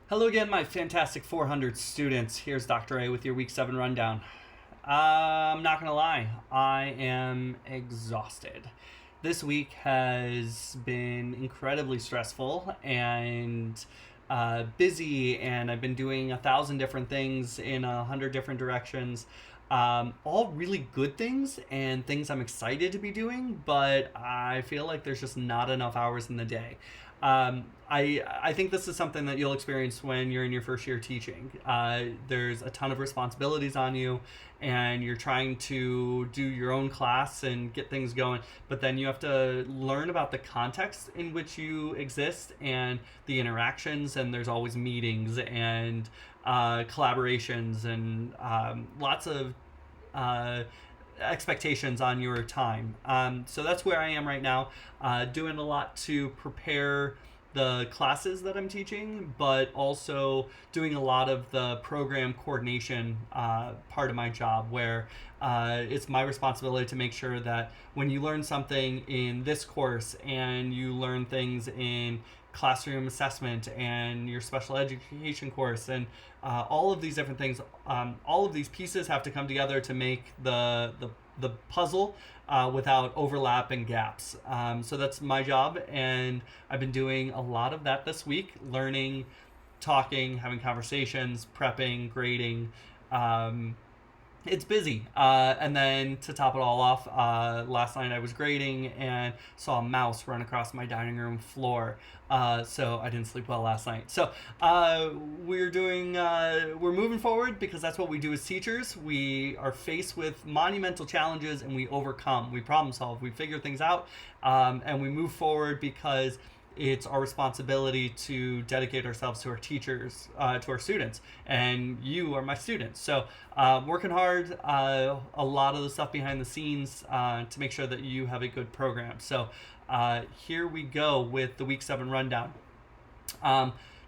Hello again, my fantastic 400 students. Here's Dr. A with your week 7 rundown. I'm not going to lie, I am exhausted. This week has been incredibly stressful and busy, and I've been doing 1,000 different things in 100 different directions. All really good things and things I'm excited to be doing, but I feel like there's just not enough hours in the day. I think this is something that you'll experience when you're in your first year teaching. There's a ton of responsibilities on you, and you're trying to do your own class and get things going, but then you have to learn about the context in which you exist and the interactions, and there's always meetings and collaborations and lots of uh, expectations on your time. So that's where I am right now, doing a lot to prepare the classes that I'm teaching, but also doing a lot of the program coordination part of my job, where it's my responsibility to make sure that when you learn something in this course and you learn things in classroom assessment and your special education course and all of these different things, all of these pieces have to come together to make the puzzle without overlap and gaps. So that's my job, and I've been doing a lot of that this week, learning, talking, having conversations, prepping, grading. It's busy. And then to top it all off, last night I was grading and saw a mouse run across my dining room floor. So I didn't sleep well last night. So we're moving forward because that's what we do as teachers. We are faced with monumental challenges and we overcome, we problem solve, we figure things out, and we move forward because it's our responsibility to dedicate ourselves to our teachers, to our students, and you are my students. So working hard, a lot of the stuff behind the scenes to make sure that you have a good program. So here we go with the week 7 rundown.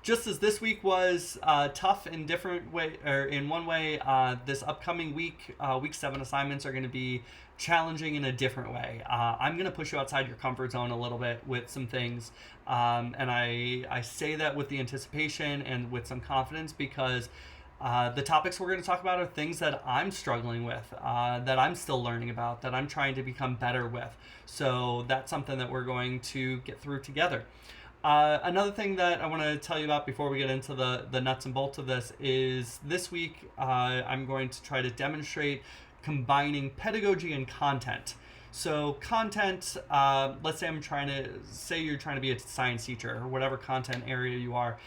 Just as this week was tough in different way, or in one way, this upcoming week, week 7 assignments are going to be challenging in a different way. I'm going to push you outside your comfort zone a little bit with some things, and I say that with the anticipation and with some confidence because the topics we're going to talk about are things that I'm struggling with, that I'm still learning about, that I'm trying to become better with. So that's something that we're going to get through together. Another thing that I want to tell you about before we get into the nuts and bolts of this week I'm going to try to demonstrate combining pedagogy and content. So content, let's say you're trying to be a science teacher or whatever content area you are.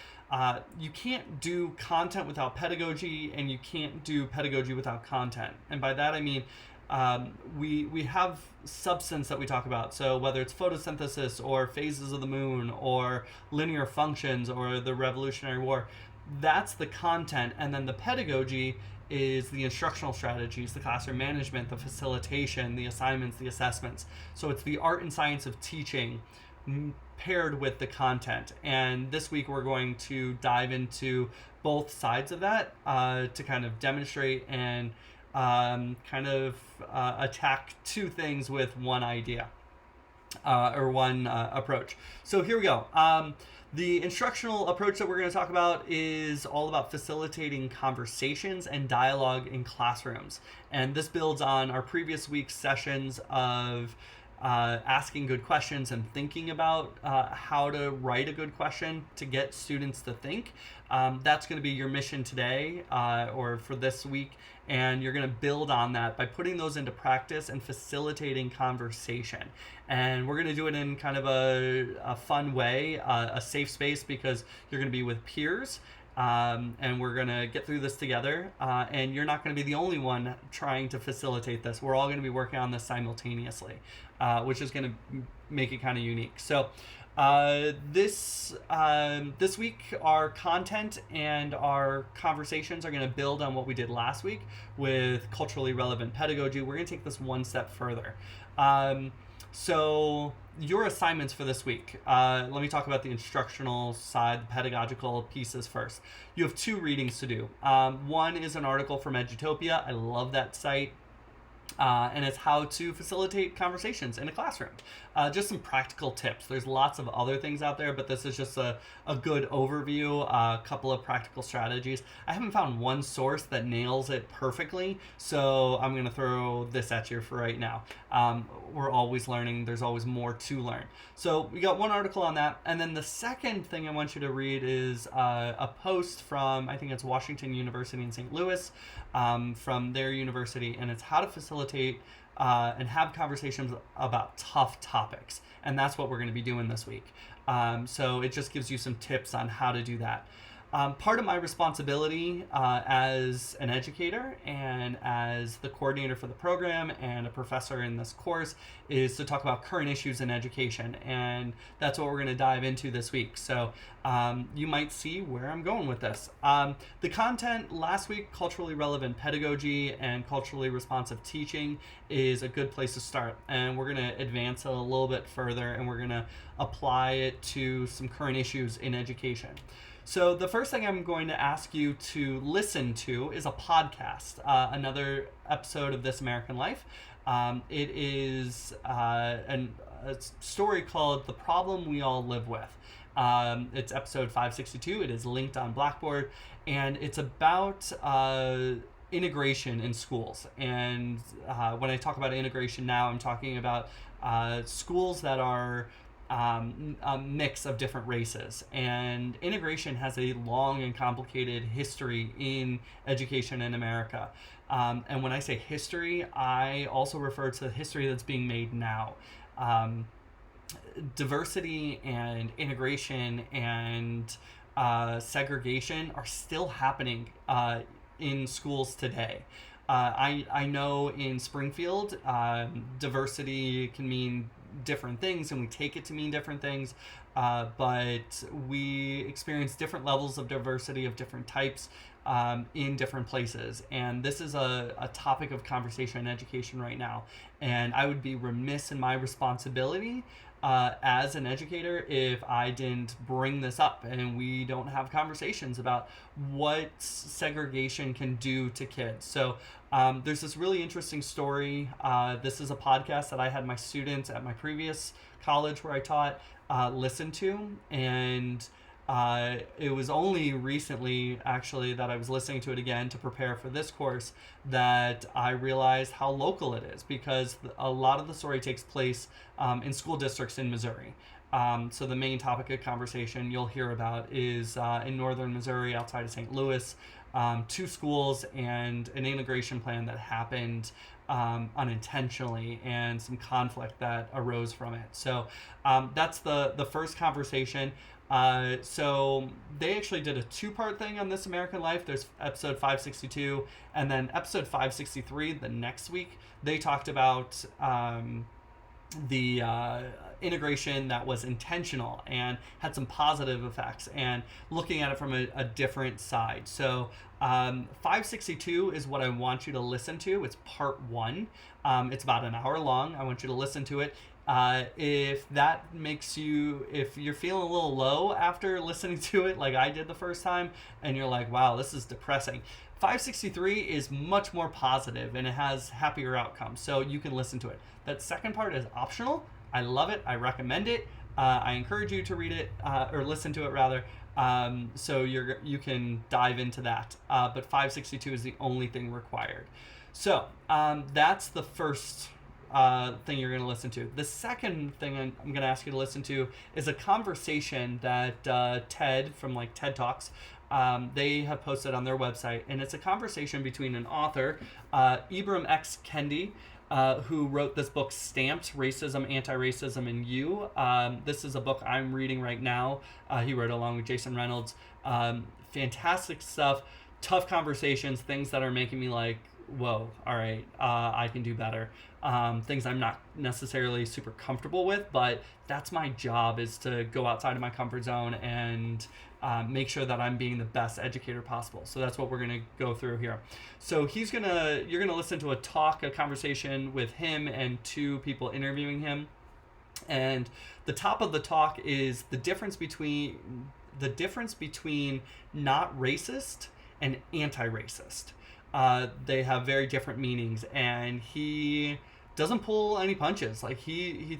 You can't do content without pedagogy, and you can't do pedagogy without content. And by that I mean we have substance that we talk about. So whether it's photosynthesis or phases of the moon or linear functions or the Revolutionary War, that's the content, and then the pedagogy is the instructional strategies, the classroom management, the facilitation, the assignments, the assessments. So it's the art and science of teaching paired with the content. And this week we're going to dive into both sides of that to kind of demonstrate and attack two things with one idea or one approach. So here we go. The instructional approach that we're going to talk about is all about facilitating conversations and dialogue in classrooms. And this builds on our previous week's sessions of asking good questions and thinking about how to write a good question to get students to think. That's going to be your mission today or for this week, and you're going to build on that by putting those into practice and facilitating conversation. And we're going to do it in kind of a fun way, a safe space, because you're going to be with peers. And we're going to get through this together, and you're not going to be the only one trying to facilitate this. We're all going to be working on this simultaneously, which is going to make it kind of unique. So this week, our content and our conversations are going to build on what we did last week with culturally relevant pedagogy. We're going to take this one step further. So your assignments for this week, let me talk about the instructional side, the pedagogical pieces first. You have 2 readings to do. One is an article from Edutopia. I love that site. And it's how to facilitate conversations in a classroom. Just some practical tips. There's lots of other things out there, but this is just a good overview, a couple of practical strategies. I haven't found one source that nails it perfectly, so I'm going to throw this at you for right now. We're always learning. There's always more to learn. So we got one article on that. And then the second thing I want you to read is a post from, I think it's Washington University in St. Louis, from their university, and it's how to facilitate and have conversations about tough topics. And that's what we're going to be doing this week. So it just gives you some tips on how to do that. Part of my responsibility as an educator and as the coordinator for the program and a professor in this course is to talk about current issues in education, and that's what we're going to dive into this week. So you might see where I'm going with this. The content last week, culturally relevant pedagogy and culturally responsive teaching, is a good place to start, and we're going to advance it a little bit further, and we're going to apply it to some current issues in education. So the first thing I'm going to ask you to listen to is a podcast, another episode of This American Life. It is a story called The Problem We All Live With. It's episode 562. It is linked on Blackboard, and it's about integration in schools. And when I talk about integration now, I'm talking about schools that are a mix of different races, and integration has a long and complicated history in education in America. And when I say history, I also refer to the history that's being made now. Diversity and integration and segregation are still happening in schools today. I know in Springfield, diversity can mean different things, and we take it to mean different things, but we experience different levels of diversity of different types in different places, and this is a topic of conversation in education right now, and I would be remiss in my responsibility as an educator if I didn't bring this up, and we don't have conversations about what segregation can do to kids. So there's this really interesting story. This is a podcast that I had my students at my previous college where I taught listen to, and it was only recently actually that I was listening to it again to prepare for this course that I realized how local it is, because a lot of the story takes place in school districts in Missouri. So the main topic of conversation you'll hear about is in northern Missouri outside of St. Louis, 2 schools and an integration plan that happened unintentionally, and some conflict that arose from it. So that's the first conversation. So they actually did a 2-part thing on This American Life. There's episode 562, and then episode 563 the next week. They talked about the integration that was intentional and had some positive effects, and looking at it from a different side. So 562 is what I want you to listen to. It's part 1. It's about an hour long. I want you to listen to it. If that makes you, if you're feeling a little low after listening to it like I did the first time, and you're like, wow, this is depressing, 563 is much more positive and it has happier outcomes, so you can listen to it. That second part is optional. I love it. I recommend it. I encourage you to read it, or listen to it rather, so you can dive into that. But 562 is the only thing required. So that's the first thing you're going to listen to. The second thing I'm going to ask you to listen to is a conversation that TED, from like TED Talks, they have posted on their website, and it's a conversation between an author, Ibram X. Kendi, who wrote this book, Stamped: Racism, Anti-Racism, and You. This is a book I'm reading right now. He wrote along with Jason Reynolds. Fantastic stuff, tough conversations, things that are making me like, whoa, all right, I can do better. Things I'm not necessarily super comfortable with, but that's my job, is to go outside of my comfort zone and make sure that I'm being the best educator possible. So that's what we're going to go through here. So you're going to listen to a conversation with him and 2 people interviewing him. And the top of the talk is the difference between not racist and anti-racist. they have very different meanings, and he doesn't pull any punches. Like he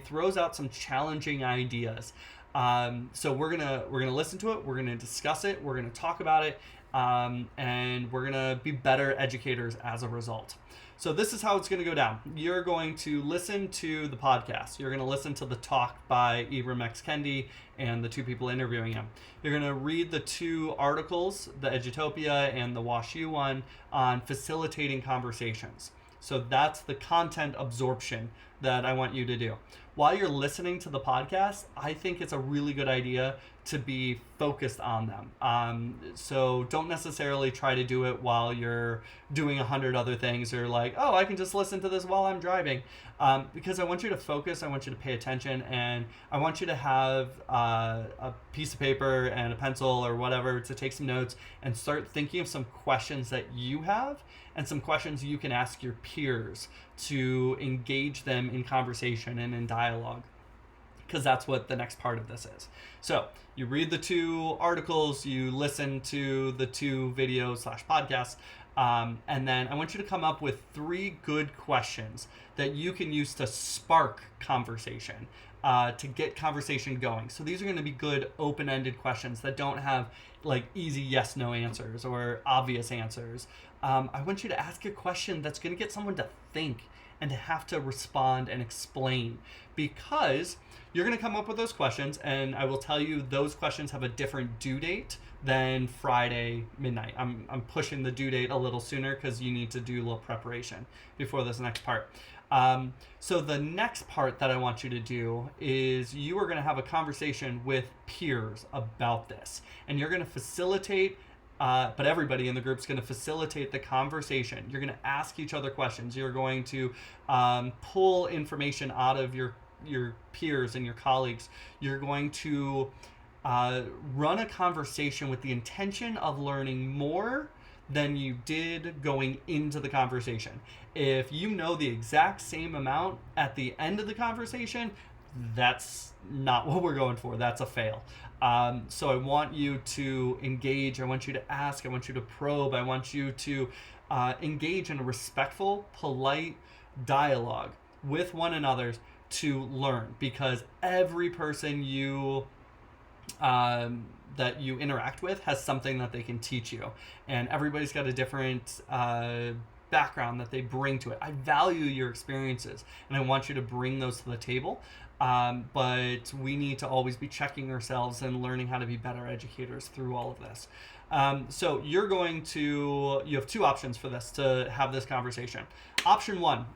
throws out some challenging ideas. So we're gonna listen to it. We're gonna discuss it. We're gonna talk about it, and we're gonna be better educators as a result. So this is how it's going to go down. You're going to listen to the podcast. You're going to listen to the talk by Ibram X. Kendi and the two people interviewing him. You're going to read the two articles, the Edutopia and the WashU one, on facilitating conversations. So that's the content absorption that I want you to do. While you're listening to the podcast, I think it's a really good idea to be focused on them. So don't necessarily try to do it while you're doing 100 other things, or like, oh, I can just listen to this while I'm driving. Because I want you to focus, I want you to pay attention, and I want you to have a piece of paper and a pencil or whatever to take some notes and start thinking of some questions that you have and some questions you can ask your peers to engage them in conversation and in dialogue, because that's what the next part of this is. So you read the two articles, you listen to the two videos / podcasts, and then I want you to come up with 3 good questions that you can use to spark conversation, to get conversation going. So these are going to be good open-ended questions that don't have like easy yes/no answers or obvious answers. I want you to ask a question that's going to get someone to think and to have to respond and explain, because you're going to come up with those questions, and I will tell you those questions have a different due date than Friday midnight. I'm pushing the due date a little sooner because you need to do a little preparation before this next part. So the next part that I want you to do is you are going to have a conversation with peers about this, and you're going to facilitate, but everybody in the group is going to facilitate the conversation. You're going to ask each other questions. You're going to pull information out of your peers and your colleagues. You're going to run a conversation with the intention of learning more than you did going into the conversation. If you know the exact same amount at the end of the conversation, that's not what we're going for. That's a fail. So I want you to engage. I want you to ask. I want you to probe. I want you to engage in a respectful, polite dialogue with one another to learn, because every person that you interact with has something that they can teach you, and everybody's got a different background that they bring to it. I value your experiences, and I want you to bring those to the table, but we need to always be checking ourselves and learning how to be better educators through all of this. So you have 2 options for this, to have this conversation. Option 1,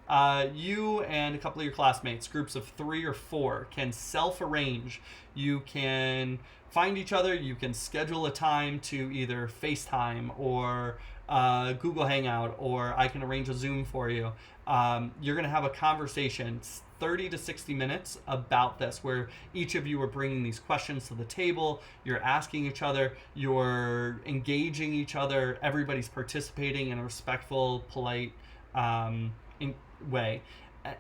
you and a couple of your classmates, groups of 3 or 4, can self-arrange. You can find each other, you can schedule a time to either FaceTime or Google Hangout, or I can arrange a Zoom for you. You're going to have a conversation, 30 to 60 minutes, about this, where each of you are bringing these questions to the table. You're asking each other, you're engaging each other, everybody's participating in a respectful, polite way.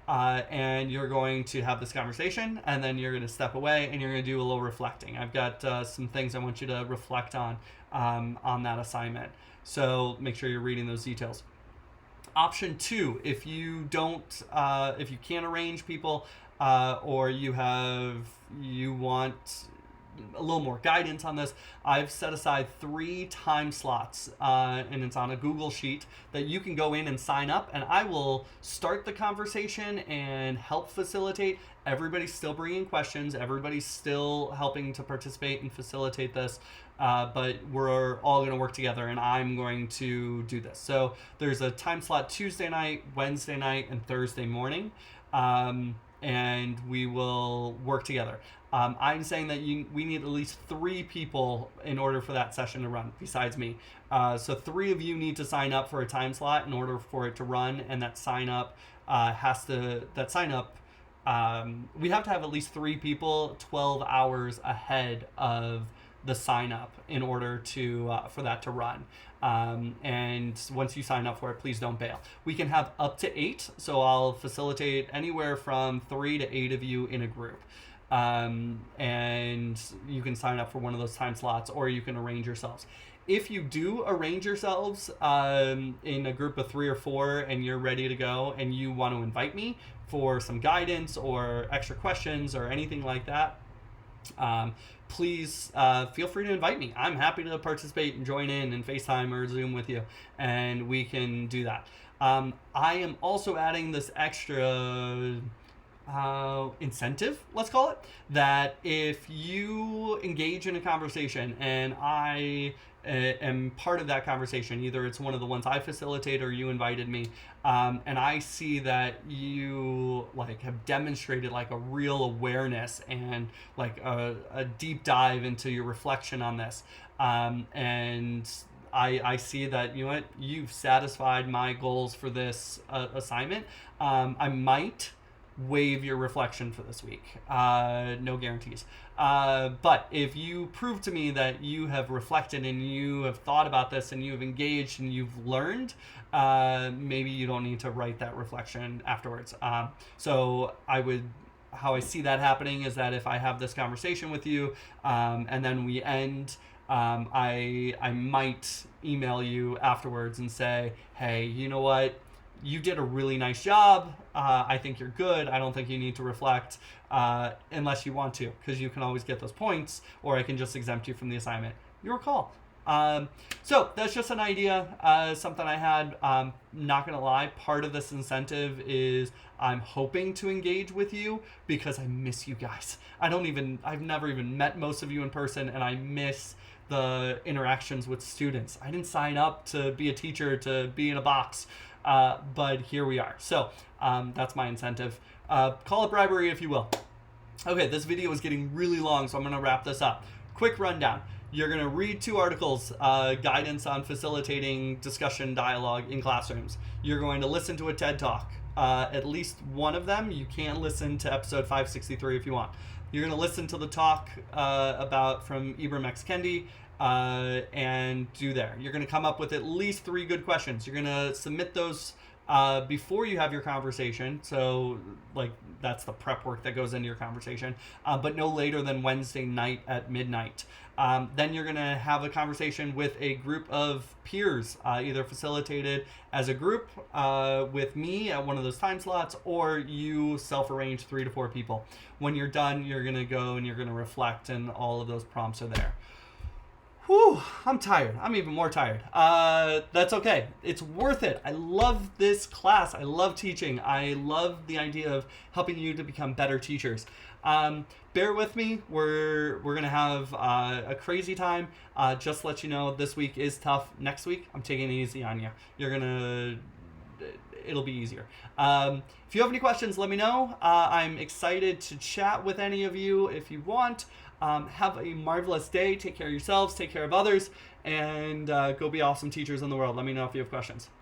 And you're going to have this conversation, and then you're going to step away and you're going to do a little reflecting. I've got some things I want you to reflect on that assignment. So make sure you're reading those details. Option 2, if you can't arrange people, or you want a little more guidance on this, I've set aside 3 time slots, and it's on a Google sheet that you can go in and sign up, and I will start the conversation and help facilitate. Everybody's still bringing questions, everybody's still helping to participate and facilitate this, but we're all going to work together, and I'm going to do this. So there's a time slot Tuesday night, Wednesday night, and Thursday morning, and we will work together. I'm saying that we need at least 3 people in order for that session to run, besides me. So 3 of you need to sign up for a time slot in order for it to run, and that sign up we have to have at least 3 people 12 hours ahead of the sign up in order to for that to run. And once you sign up for it, please don't bail. We can have up to 8, so I'll facilitate anywhere from 3 to 8 of you in a group. and you can sign up for one of those time slots, or you can arrange yourselves. If you do arrange yourselves in a group of 3 or 4 and you're ready to go and you want to invite me for some guidance or extra questions or anything like that, please feel free to invite me. I'm happy to participate and join in and FaceTime or Zoom with you, and we can do that. I am also adding this extra incentive, let's call it, that if you engage in a conversation and I am part of that conversation, either it's one of the ones I facilitate or you invited me, and I see that you like have demonstrated like a real awareness and like a deep dive into your reflection on this, and I see that, you know what, you've satisfied my goals for this assignment, I might waive your reflection for this week. No guarantees. But if you prove to me that you have reflected and you have thought about this and you've engaged and you've learned, maybe you don't need to write that reflection afterwards. So how I see that happening is that if I have this conversation with you, and then we end, I might email you afterwards and say, hey, you know what? You did a really nice job. I think you're good. I don't think you need to reflect unless you want to, because you can always get those points, or I can just exempt you from the assignment. Your call. So that's just an idea, something I had. Not going to lie, part of this incentive is I'm hoping to engage with you because I miss you guys. I've never even met most of you in person, and I miss the interactions with students. I didn't sign up to be a teacher, to be in a box. But here we are. So that's my incentive. Call it bribery if you will. Okay, this video is getting really long, so I'm going to wrap this up. Quick rundown. You're going to read 2 articles, guidance on facilitating discussion dialogue in classrooms. You're going to listen to a TED Talk, at least one of them. You can listen to episode 563 if you want. You're going to listen to the talk from Ibram X. Kendi, and do there. You're going to come up with at least 3 good questions. You're going to submit those before you have your conversation. So like that's the prep work that goes into your conversation, but no later than Wednesday night at midnight. Then you're going to have a conversation with a group of peers, either facilitated as a group with me at one of those time slots, or you self-arrange 3 to 4 people. When you're done, you're going to go and you're going to reflect, and all of those prompts are there. Whew, I'm tired. I'm even more tired. That's okay. It's worth it. I love this class. I love teaching. I love the idea of helping you to become better teachers. Bear with me. We're gonna have a crazy time. Just to let you know, this week is tough. Next week, I'm taking it easy on you. It'll be easier. If you have any questions, let me know. I'm excited to chat with any of you if you want. Have a marvelous day. Take care of yourselves, take care of others, and go be awesome teachers in the world. Let me know if you have questions.